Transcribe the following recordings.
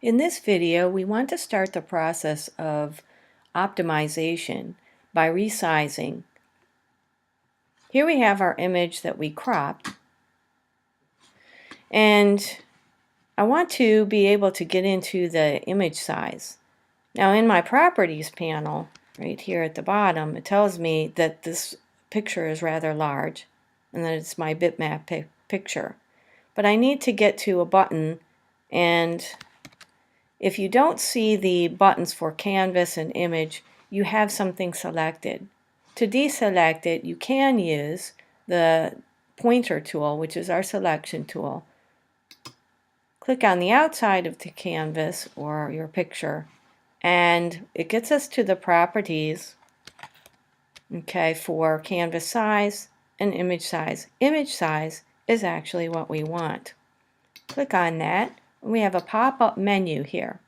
In this video, we want to start the process of optimization by resizing. Here we have our image that we cropped, and I want to be able to get into the image size. Now in my properties panel, right here at the bottom, it tells me that this picture is rather large and that it's my bitmap picture. But I need to get to a button, and if you don't see the buttons for canvas and image, you have something selected. To deselect it, you can use the pointer tool, which is our selection tool. Click on the outside of the canvas or your picture, and it gets us to the properties, okay, for canvas size and image size. Image size is actually what we want. Click on that. We have a pop-up menu here.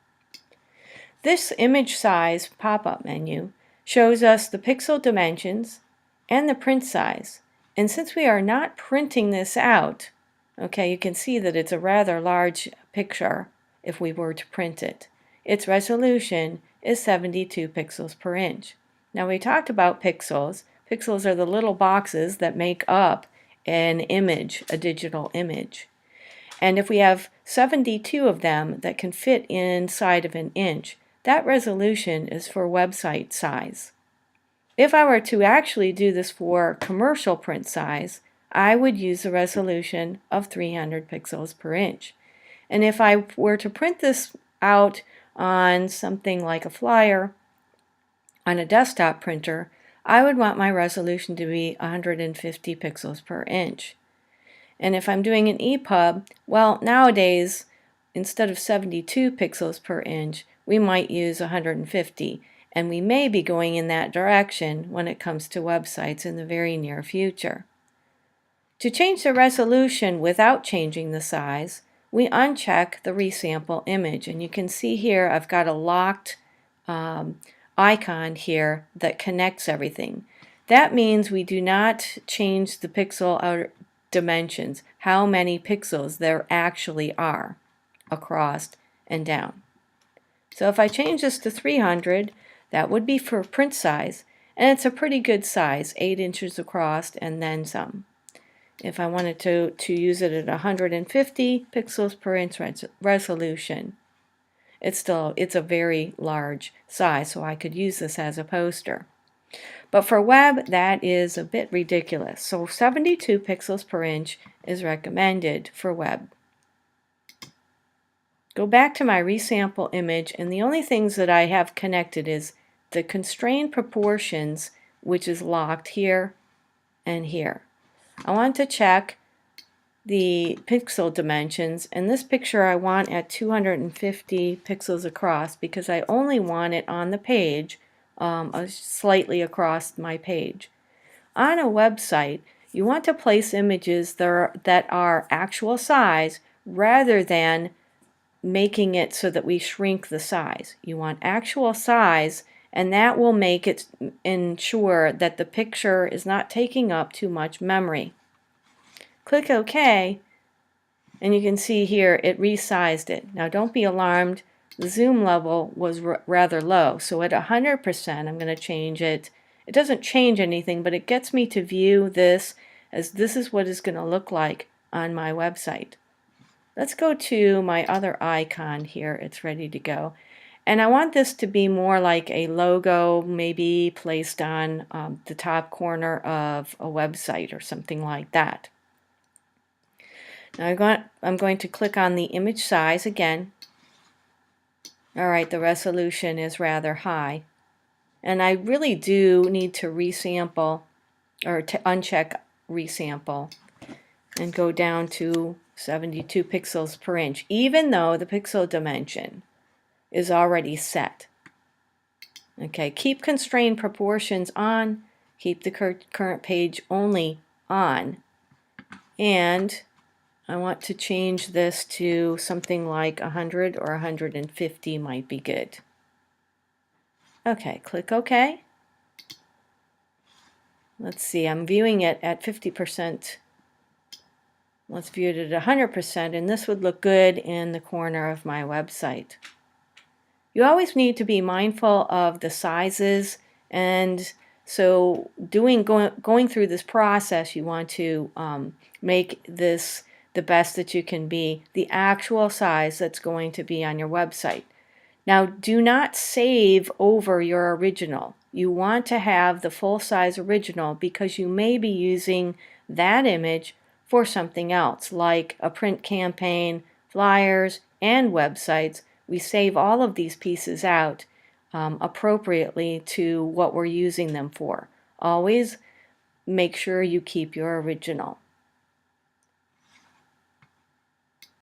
This image size pop-up menu shows us the pixel dimensions and the print size. And since we are not printing this out, okay, you can see that it's a rather large picture if we were to print it. Its resolution is 72 pixels per inch. Now we talked about pixels. Pixels are the little boxes that make up an image, a digital image. And if we have 72 of them that can fit inside of an inch, that resolution is for website size. If I were to actually do this for commercial print size, I would use a resolution of 300 pixels per inch. And if I were to print this out on something like a flyer on a desktop printer, I would want my resolution to be 150 pixels per inch. And if I'm doing an EPUB, well, nowadays, instead of 72 pixels per inch, we might use 150, and we may be going in that direction when it comes to websites in the very near future. To change the resolution without changing the size, we uncheck the resample image, and you can see here I've got a locked icon here that connects everything. That means we do not change the pixel dimensions, how many pixels there actually are across and down. So if I change this to 300, that would be for print size, and it's a pretty good size, 8 inches across and then some. If I wanted to use it at 150 pixels per inch resolution, it's a very large size, so I could use this as a poster. But for web, that is a bit ridiculous. So 72 pixels per inch is recommended for web. Go back to my resample image, and the only things that I have connected is the constrained proportions, which is locked here and here. I want to check the pixel dimensions, and this picture I want at 250 pixels across because I only want it on the page slightly across my page. On a website, you want to place images that are actual size rather than making it so that we shrink the size. You want actual size, and that will make it ensure that the picture is not taking up too much memory. Click OK, and you can see here it resized it. Now don't be alarmed. The zoom level was rather low, so at 100% I'm going to change it. It doesn't change anything, but it gets me to view this as this is what it's going to look like on my website. Let's go to my other icon here. It's ready to go. And I want this to be more like a logo, maybe placed on the top corner of a website or something like that. Now I'm going to click on the image size again. Alright, the resolution is rather high. And I really do need to resample, or to uncheck resample, and go down to 72 pixels per inch, even though the pixel dimension is already set. Okay, keep constrained proportions on, keep the current page only on, and I want to change this to something like 100 or 150 might be good. Okay, click OK. Let's see, I'm viewing it at 50%. Let's view it at 100%, and this would look good in the corner of my website. You always need to be mindful of the sizes, and so going through this process, you want to make this the best that you can be, the actual size that's going to be on your website. Now, do not save over your original. You want to have the full-size original because you may be using that image for something else, like a print campaign, flyers, and websites. We save all of these pieces out appropriately to what we're using them for. Always make sure you keep your original.